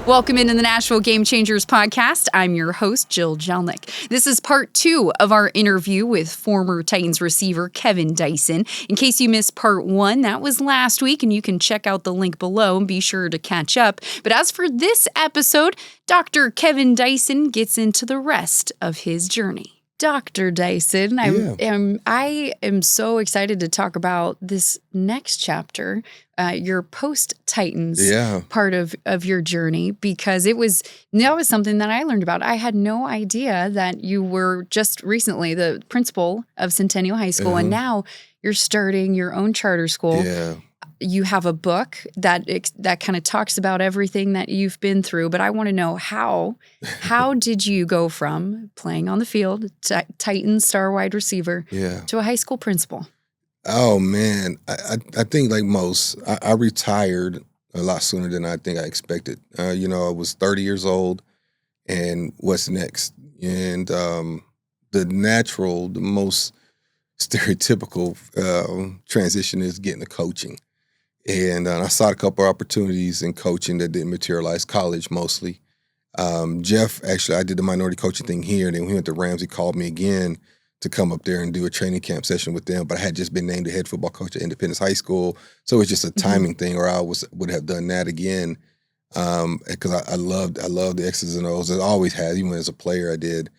Welcome into the Nashville Game Changers podcast. I'm your host, Jill Jelnick. This is part 2 of our interview with former Titans receiver Kevin Dyson. In case you missed part 1, that was last week, and you can check out the link below and be sure to catch up. But as for this episode, Dr. Kevin Dyson gets into the rest of his journey. Dr. Dyson, I am so excited to talk about this next chapter, your post-Titans part of your journey, because that was something that I learned about. I had no idea that you were just recently the principal of Centennial High School, and now you're starting your own charter school. Yeah. You have a book that kind of talks about everything that you've been through, but I want to know how did you go from playing on the field, Titans star wide receiver, to a high school principal? Oh, man. I think like most, I retired a lot sooner than I think I expected. I was 30 years old, and what's next? And the most stereotypical transition is getting to coaching. And I saw a couple of opportunities in coaching that didn't materialize, college mostly. Jeff, actually, I did the minority coaching thing here. And then when he went to Rams, he called me again to come up there and do a training camp session with them. But I had just been named the head football coach at Independence High School. So it was just a timing thing, or I would have done that again. Because I loved the X's and O's. I always had, even as a player I did.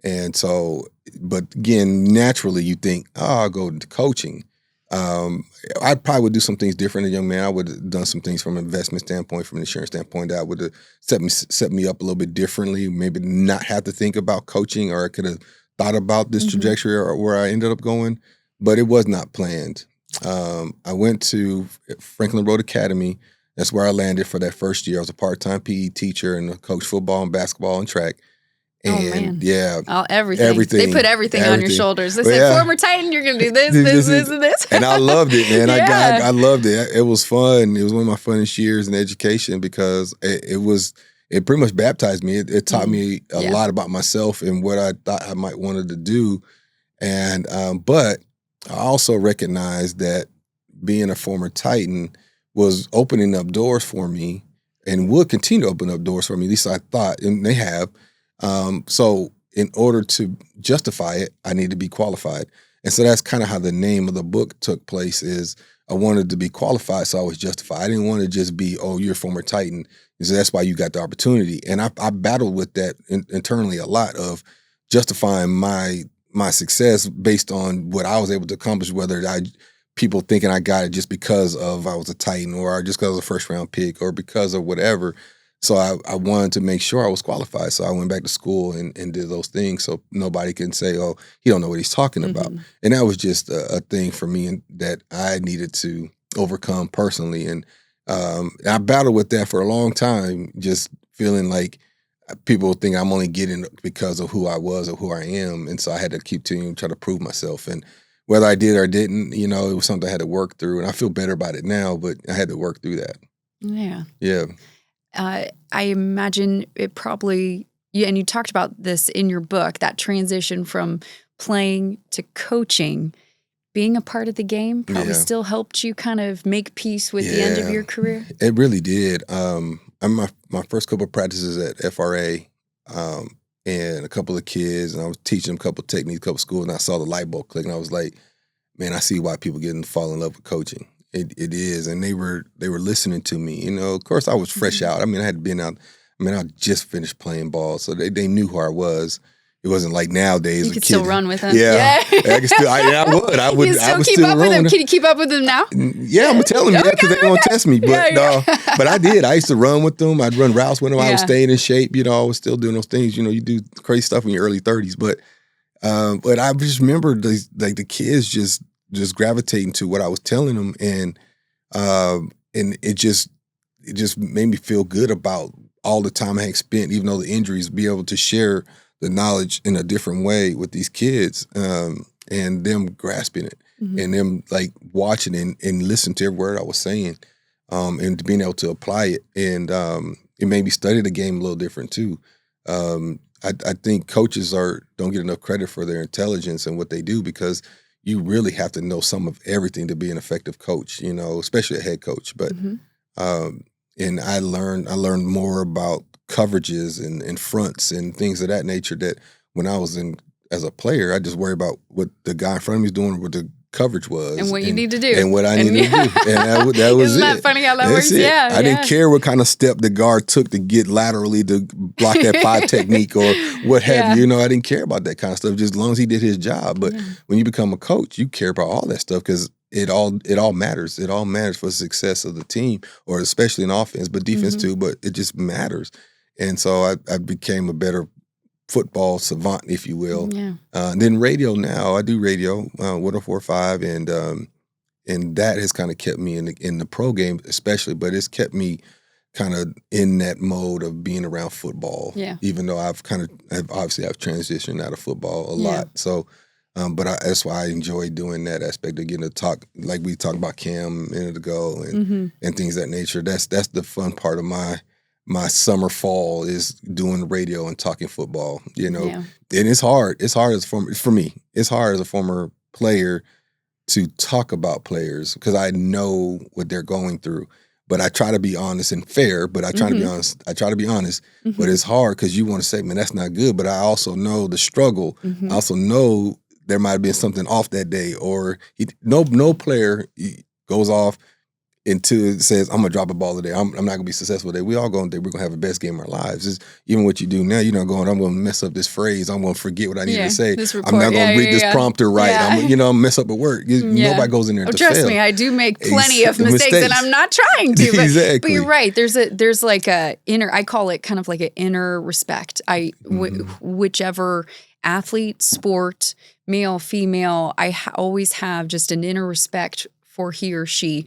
And so, but again, naturally you think, I'll go into coaching. I probably would do some things different as a young man. I would have done some things from an investment standpoint, from an insurance standpoint, that would have set me up a little bit differently, maybe not have to think about coaching, or I could have thought about this trajectory or where I ended up going, but it was not planned. I went to Franklin Road Academy. That's where I landed for that first year. I was a part-time PE teacher and coached football and basketball and track. And everything. They put everything on your shoulders. They said, former Titan, you're going to do this, and this. And I loved it, man. I loved it. It was fun. It was one of my funnest years in education because it pretty much baptized me. It taught me a lot about myself and what I thought I might wanted to do. And but I also recognized that being a former Titan was opening up doors for me and would continue to open up doors for me. At least I thought, and they have. So in order to justify it, I need to be qualified. And so that's kind of how the name of the book took place. Is I wanted to be qualified, so I was justified. I didn't want to just be, you're a former Titan. So that's why you got the opportunity. And I battled with that internally a lot, of justifying my success based on what I was able to accomplish, whether people thinking I got it just because of I was a Titan, or just because I was a first-round pick, or because of whatever. So I wanted to make sure I was qualified. So I went back to school and did those things so nobody can say, he don't know what he's talking about. And that was just a thing for me and that I needed to overcome personally. And I battled with that for a long time, just feeling like people think I'm only getting because of who I was or who I am. And so I had to keep trying to prove myself. And whether I did or didn't, it was something I had to work through. And I feel better about it now, but I had to work through that. Yeah. Yeah. I imagine it probably, and you talked about this in your book, that transition from playing to coaching, being a part of the game probably still helped you kind of make peace with the end of your career. It really did. My first couple of practices at FRA, and a couple of kids, and I was teaching them a couple of techniques, a couple of schools, and I saw the light bulb click, and I was like, man, I see why people fall in love with coaching. It is, and they were listening to me. Of course, I was fresh out. I had been out. I just finished playing ball, so they knew who I was. It wasn't like nowadays. You could still run with them. Yeah. I could still. I would. You still keep up with them. Can you keep up with them now? Yeah, I'm gonna tell them because they're gonna test me. But but I did. I used to run with them. I'd run routes with them. I was staying in shape. I was still doing those things. You do crazy stuff in your early 30s. But I just remember the kids just gravitating to what I was telling them, and it just made me feel good about all the time I had spent, even though the injuries, be able to share the knowledge in a different way with these kids, and them grasping it, and them like watching and listening to every word I was saying, and being able to apply it, and it made me study the game a little different too. I think coaches don't get enough credit for their intelligence and what they do, because you really have to know some of everything to be an effective coach, especially a head coach. But and I learned more about coverages and fronts and things of that nature that when I was as a player, I just worry about what the guy in front of me is doing, what the coverage was. And what you need to do. And what I needed to do. And that was Isn't that funny how that works? It. Yeah. I didn't care what kind of step the guard took to get laterally to block that 5 technique or what have you. I didn't care about that kind of stuff, just as long as he did his job. But when you become a coach, you care about all that stuff because it all matters. It all matters for the success of the team, or especially in offense, but defense too. But it just matters. And so I became a better football savant, if you will. Yeah. And then radio now, I do radio, 104.5, and that has kind of kept me in the pro game especially, but it's kept me kind of in that mode of being around football. Yeah. Even though I've transitioned out of football a lot. So, but that's why I enjoy doing that aspect of getting to talk, like we talked about Cam a minute ago and things of that nature. That's the fun part of my summer, fall is doing radio and talking football, and it's hard. It's hard for me. It's hard as a former player to talk about players because I know what they're going through. But I try to be honest and fair. But I try to be honest. But it's hard because you want to say, man, that's not good. But I also know the struggle. I also know there might have been something off that day, or no player goes off until it says, I'm going to drop a ball today. I'm not going to be successful today. We all going there. We're going to have the best game of our lives. It's, even what you do now, you're not going, I'm going to mess up this phrase. I'm going to forget what I need to say. I'm not going to read this prompter right. I'm mess up at work. Nobody goes in there to fail. Trust me, I do make plenty of mistakes and I'm not trying to. But, exactly. But you're right. There's like a inner, I call it kind of like an inner respect. Whichever athlete, sport, male, female, I always have just an inner respect for he or she,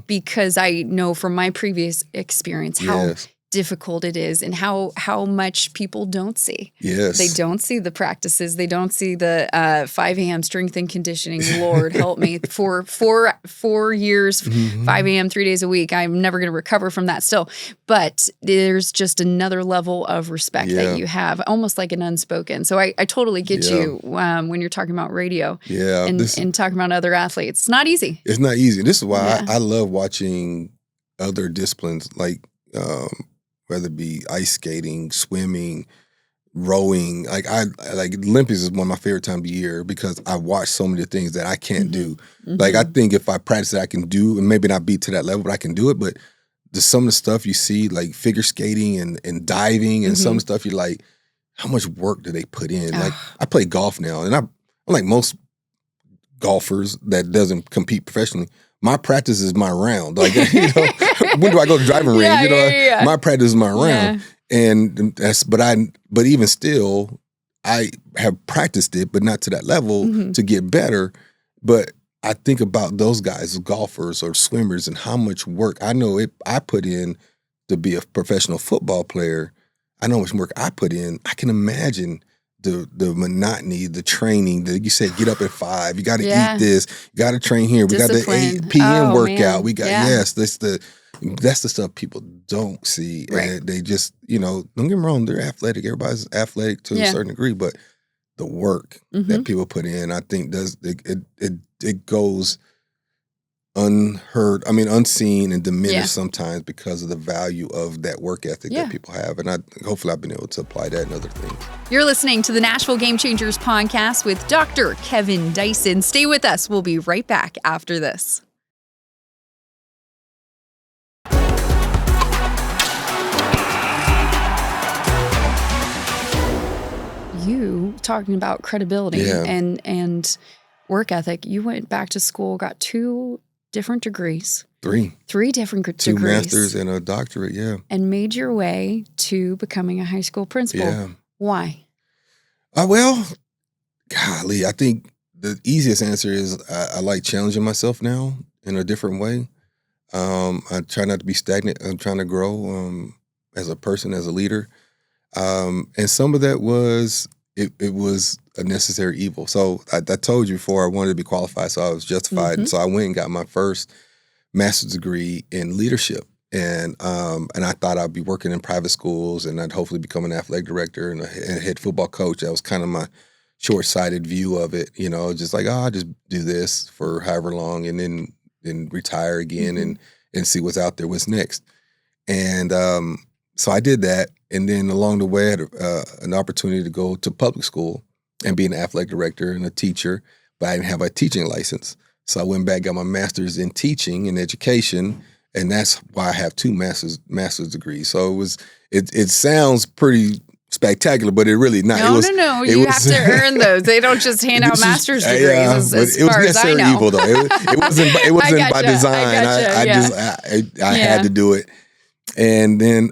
because I know from my previous experience how difficult it is and how much people don't see. Yes. They don't see the practices. They don't see the 5 a.m. strength and conditioning. Lord, help me. For 4 years, 5 a.m., 3 days a week, I'm never going to recover from that still. But there's just another level of respect that you have, almost like an unspoken. So I totally get you when you're talking about radio and talking about other athletes. It's not easy. It's not easy. This is why I love watching other disciplines like whether it be ice skating, swimming, rowing. Like Olympics is one of my favorite times of the year because I watch so many things that I can't do. Like I think if I practice it, I can do, and maybe not be to that level, but I can do it. But some of the stuff you see, like figure skating and diving, and some of the stuff you're like, how much work do they put in? Like I play golf now, and I'm like most golfers that doesn't compete professionally. My practice is my round. Like, when do I go to driving range? My practice is my round. And but even still, I have practiced it, but not to that level to get better. But I think about those guys, golfers or swimmers, and how much work I know I put in to be a professional football player. I know how much work I put in. I can imagine the monotony, the training, you said get up at 5, you got to eat this, you got to train here. We got the 8 p.m. workout. Man. We got, that's the stuff people don't see. Right. And they just, don't get me wrong, they're athletic. Everybody's athletic to a certain degree, but the work that people put in, I think it goes unseen and diminished sometimes because of the value of that work ethic that people have. And hopefully I've been able to apply that in other things. You're listening to the Nashville Game Changers podcast with Dr. Kevin Dyson. Stay with us. We'll be right back after this. You talking about credibility and work ethic. You went back to school, got 2 different degrees. 3 different degrees. 2 masters and a doctorate, and made your way to becoming a high school principal. Yeah. Why? Well, golly, I think the easiest answer is I like challenging myself now in a different way. I try not to be stagnant. I'm trying to grow as a person, as a leader. And some of that was, it was a necessary evil. So I told you before I wanted to be qualified, so I was justified. And so I went and got my first master's degree in leadership. And I thought I'd be working in private schools and I'd hopefully become an athletic director and a head football coach. That was kind of my short-sighted view of it, just like, I'll just do this for however long and then retire again and see what's out there, what's next. And so I did that. And then along the way, I had an opportunity to go to public school and be an athletic director and a teacher, but I didn't have a teaching license. So I went back, got my master's in teaching and education, and that's why I have 2 master's degrees. So it sounds pretty spectacular, but it really not. No. You have to earn those. They don't just hand out master's degrees. As far as I know, evil though. It wasn't by design. I had to do it. And then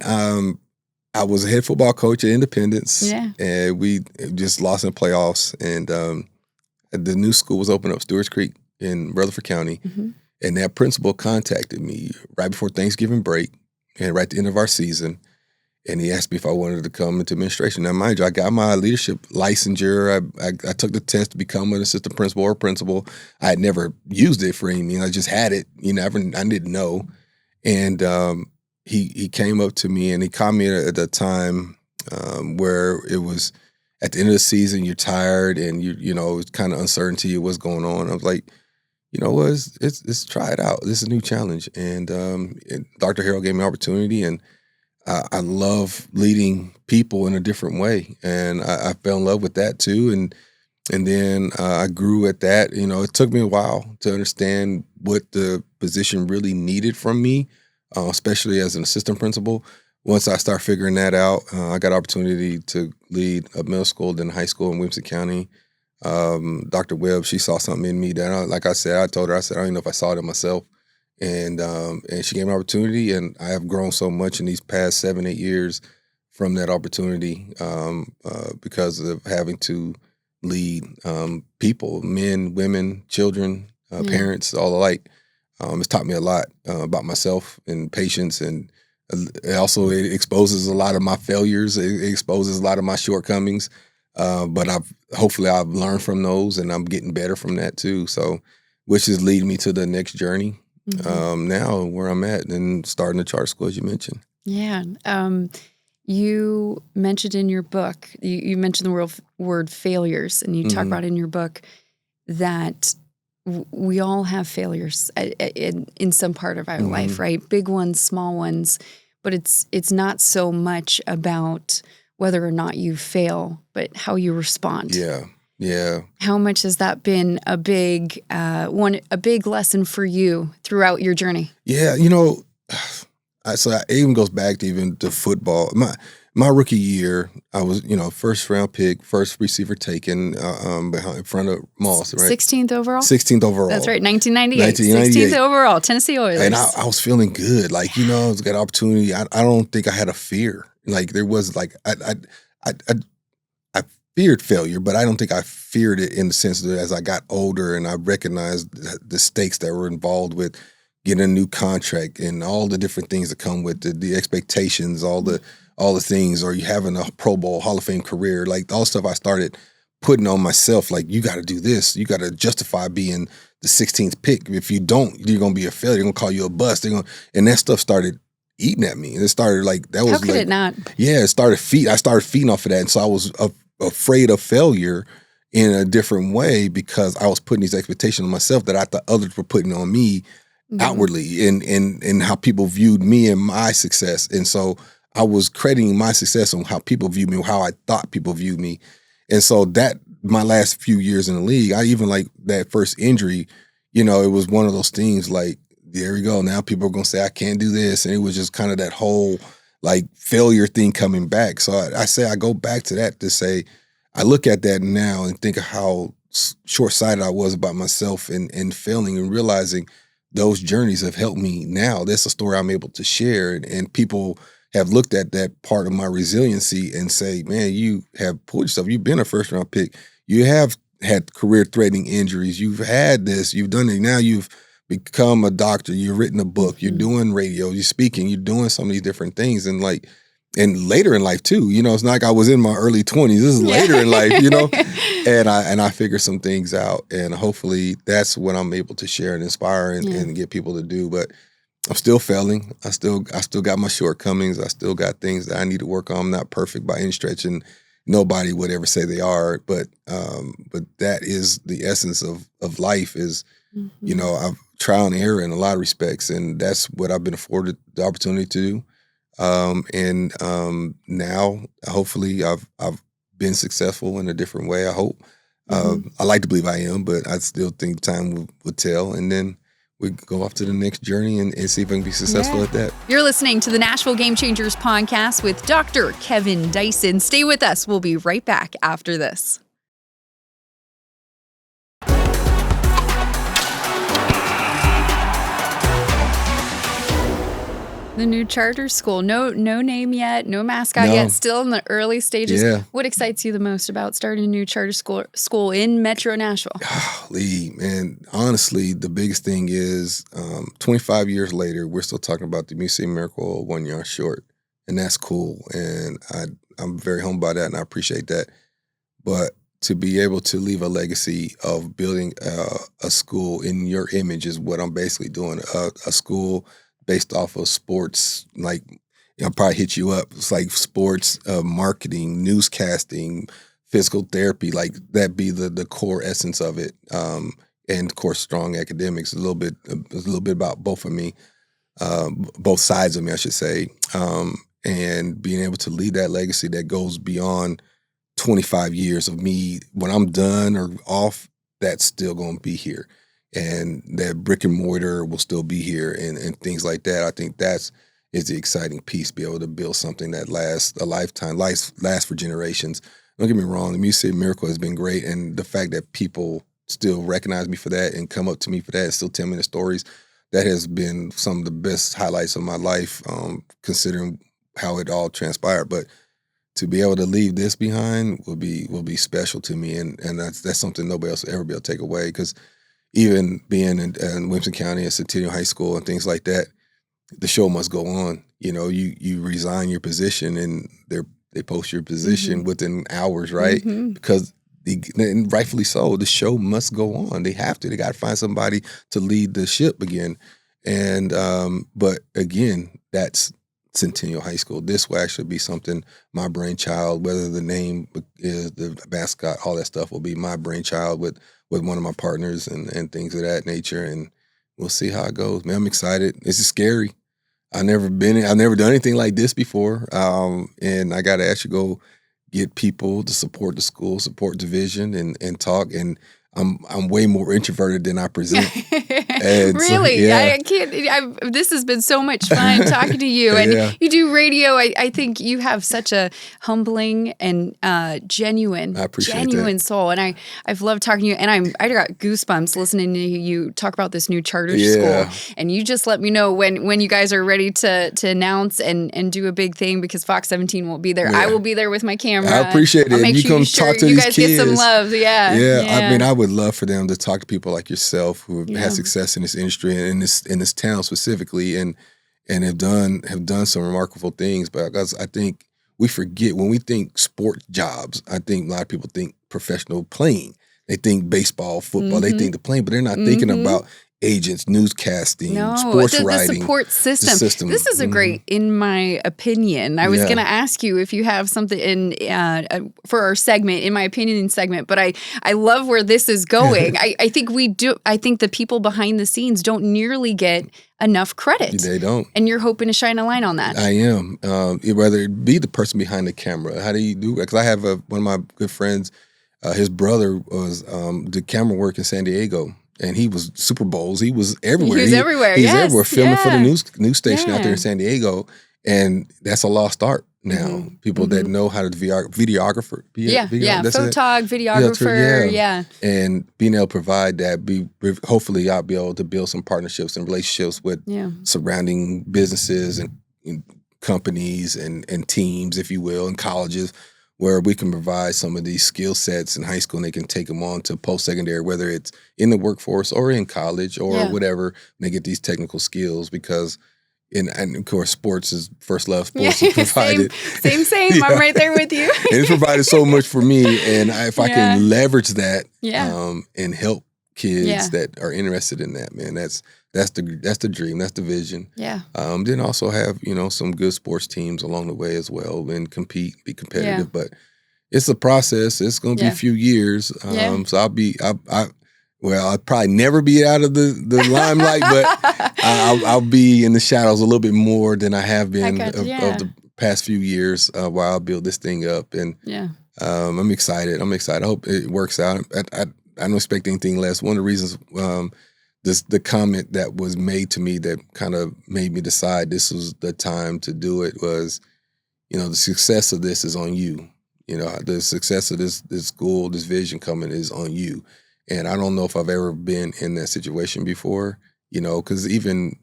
I was a head football coach at Independence. Yeah. And we just lost in the playoffs. And the new school was open up, Stewart's Creek in Rutherford County. Mm-hmm. And that principal contacted me right before Thanksgiving break and right at the end of our season. And he asked me if I wanted to come into administration. Now, mind you, I got my leadership licensure. I took the test to become an assistant principal or principal. I had never used it for anything. I just had it. I didn't know. And he came up to me and he caught me at a time where it was at the end of the season, you're tired and it's kind of uncertainty of what's going on. I was like, you know what, let's try it out. This is a new challenge. And Dr. Harrell gave me an opportunity, and I love leading people in a different way. And I fell in love with that too. And then I grew at that. It took me a while to understand what the position really needed from me, especially as an assistant principal. Once I started figuring that out, I got an opportunity to lead a middle school, then high school in Williamson County. Dr. Webb, she saw something in me that, like I said, I told her, I don't even know if I saw it in myself. And she gave me an opportunity, and I have grown so much in these past 7-8 years from that opportunity because of having to lead people, men, women, children, parents, all alike. It's taught me a lot about myself and patience, and it exposes a lot of my failures. It exposes a lot of my shortcomings. But hopefully I've learned from those, and I'm getting better from that too. So, which is leading me to the next journey. Now where I'm at and starting the charter school, as you mentioned. Yeah. You mentioned in your book, you mentioned the word failures, and you talk about in your book that we all have failures in some part of our life, right? Big ones, small ones, but it's not so much about whether or not you fail, but how you respond. Yeah. How much has that been a big lesson for you throughout your journey? Yeah, so it even goes back to even to football. My rookie year, I was, first round pick, first receiver taken in front of Moss, right? 16th overall? 16th overall. That's right, 1998. 16th overall, Tennessee Oilers. And I was feeling good. I was got an opportunity. I don't think I had a fear. There was I feared failure, but I don't think I feared it in the sense that as I got older and I recognized the stakes that were involved with getting a new contract and all the different things that come with the expectations, all the things, or you having a Pro Bowl, Hall of Fame career, all stuff I started putting on myself, you got to do this. You got to justify being the 16th pick. If you don't, you're going to be a failure. They're going to call you a bust. And that stuff started eating at me. And it started that was how could it not? Yeah, I started feeding off of that. And so I was afraid of failure in a different way because I was putting these expectations on myself that I thought others were putting on me outwardly and how people viewed me and my success. And so I was crediting my success on how people viewed me, how I thought people viewed me. And so that my last few years in the league, I even that first injury, it was one of those things there we go. Now people are going to say, I can't do this. And it was just kind of that whole failure thing coming back. So I say, I go back to that to say, I look at that now and think of how short-sighted I was about myself and failing and realizing those journeys have helped me now. That's a story I'm able to share. And people have looked at that part of my resiliency and say, man, you have pulled yourself. You've been a first-round pick. You have had career-threatening injuries. You've had this. You've done it. Now you've become a doctor, you've written a book, you're doing radio, you're speaking, you're doing some of these different things. And later in life too, it's not like I was in my early 20s. This is later in life, and I figured some things out, and hopefully that's what I'm able to share and inspire and get people to do. But I'm still failing. I still got my shortcomings. I still got things that I need to work on. I'm not perfect by any stretch, and nobody would ever say they are. But that is the essence of life is, I've trial and error in a lot of respects, and that's what I've been afforded the opportunity to do. Now, hopefully, I've been successful in a different way. I hope. I like to believe I am, but I still think time will tell. And then we go off to the next journey and see if I can be successful at that. You're listening to the Nashville Game Changers podcast with Dr. Kevin Dyson. Stay with us. We'll be right back after this. The new charter school. No name yet, no mascot yet, still in the early stages. Yeah. What excites you the most about starting a new charter school in Metro Nashville? Golly, man, honestly, the biggest thing is 25 years later, we're still talking about the Emmy-winning Miracle 1 yard short. And that's cool. And I'm very humbled by that, and I appreciate that. But to be able to leave a legacy of building a school in your image is what I'm basically doing. A school based off of sports, like I'll probably hit you up. It's like sports, marketing, newscasting, physical therapy, like that be the core essence of it. And of course, strong academics. A little bit about both of me, both sides of me, I should say. And being able to leave that legacy that goes beyond 25 years of me. When I'm done or off, that's still going to be here. And that brick and mortar will still be here and things like that. I think is the exciting piece, be able to build something that lasts a lifetime, lasts for generations. Don't get me wrong, the Emmy-winning Miracle has been great, and the fact that people still recognize me for that and come up to me for that and still tell me the stories, that has been some of the best highlights of my life, considering how it all transpired. But to be able to leave this behind will be special to me, and that's something nobody else will ever be able to take away, because even being in Williamson County at Centennial High School and things like that, the show must go on. You know, you resign your position and they post your position within hours, right? Because and rightfully so, the show must go on. They have to. They got to find somebody to lead the ship again. And but again, that's Centennial High School. This will actually be something, my brainchild, whether the name is the mascot, all that stuff will be my brainchild with one of my partners and things of that nature. And we'll see how it goes. Man, I'm excited. This is scary. I've never done anything like this before. And I got to actually go get people to support the school, support division and talk. And I'm way more introverted than I present. Really? So, yeah. I can't. This has been so much fun talking to you. And you do radio. I think you have such a humbling and genuine soul. And I've loved talking to you. And I got goosebumps listening to you talk about this new charter school. And you just let me know when you guys are ready to announce and do a big thing, because Fox 17 won't be there. I will be there with my camera. I appreciate it. I'll make sure talk to you these guys kids. Get some love. Yeah. I mean, I would love for them to talk to people like yourself who have had success in this industry and in this town specifically, and have done some remarkable things. But I think we forget when we think sport jobs. I think a lot of people think professional playing. They think baseball, football. They think the playing, but they're not thinking about agents, newscasting, sports writing, the support system. This is a great, in my opinion. I was going to ask you if you have something in for our segment, in my opinion segment, but I love where this is going. I think we do. I think the people behind the scenes don't nearly get enough credit. They don't. And you're hoping to shine a light on that. I am. Whether it be the person behind the camera, how do you do it? Because I have one of my good friends, his brother was the camera work in San Diego. And he was Super Bowls. He was everywhere. He was everywhere. He's everywhere filming for the news station out there in San Diego. And that's a lost art now. People that know how to videographer. Photog, videographer. And being able to provide that, hopefully I'll be able to build some partnerships and relationships with surrounding businesses and companies and teams, if you will, and colleges, where we can provide some of these skill sets in high school and they can take them on to post-secondary, whether it's in the workforce or in college or whatever, and they get these technical skills, because and of course, sports is first love. Sports is provided. Same. I'm right there with you. And it's provided so much for me. And if I can leverage that and help kids that are interested in that, man, that's the dream. That's the vision. Yeah. Then also have, some good sports teams along the way as well, and be competitive. But it's a process. It's going to be a few years. So Well, I'll probably never be out of the limelight, but I'll be in the shadows a little bit more than I have been of the past few years while I build this thing up. And I'm excited. I hope it works out. I don't expect anything less. One of the reasons the comment that was made to me that kind of made me decide this was the time to do it was, the success of this is on you. The success of this school, this vision coming is on you. And I don't know if I've ever been in that situation before, because even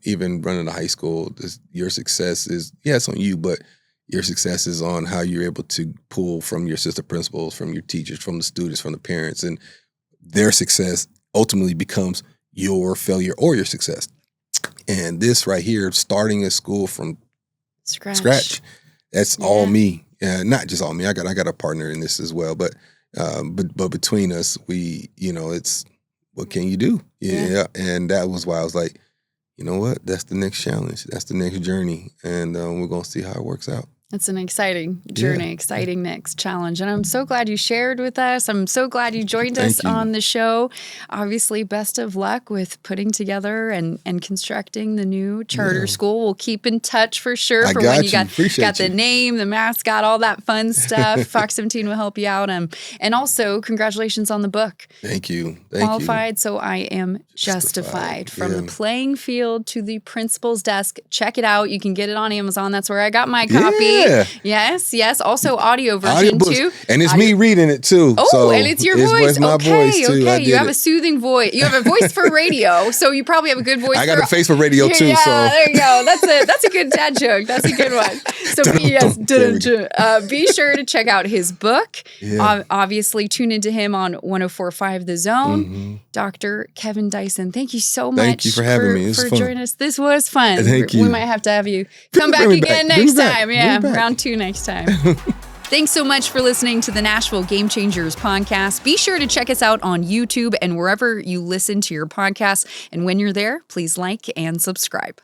running a high school, your success is, it's on you, but your success is on how you're able to pull from your assistant principals, from your teachers, from the students, from the parents, and their success ultimately becomes your failure or your success. And this right here, starting a school from scratch, that's all me. Not just all me. I got a partner in this as well, but between us, we, it's what can you do? Yeah. And that was why I was like, you know what? That's the next challenge. That's the next journey, and we're gonna see how it works out. It's an exciting journey, exciting next challenge. And I'm so glad you shared with us. I'm so glad you joined us on the show. Obviously, best of luck with putting together and constructing the new charter school. We'll keep in touch for sure for when you got the name, the mascot, all that fun stuff. Fox 17 will help you out. And also, congratulations on the book. Thank you. Qualified, so I am justified. From the playing field to the principal's desk. Check it out. You can get it on Amazon. That's where I got my copy. Yes. Also audio version too. And it's me reading it too. Oh, so and it's your voice. It's my voice too. Okay. You have a soothing voice. You have a voice for radio, so you probably have a good voice. I got a face for radio too. Yeah, so there you go. That's a good dad joke. That's a good one. So be sure to check out his book. Obviously, tune into him on 104.5 The Zone. Dr. Kevin Dyson, thank you so much. Thank you for having me. For joining us. This was fun. Thank you. We might have to have you come back again next time. Round 2 next time. Thanks so much for listening to the Nashville Game Changers podcast. Be sure to check us out on YouTube and wherever you listen to your podcasts. And when you're there, please like and subscribe.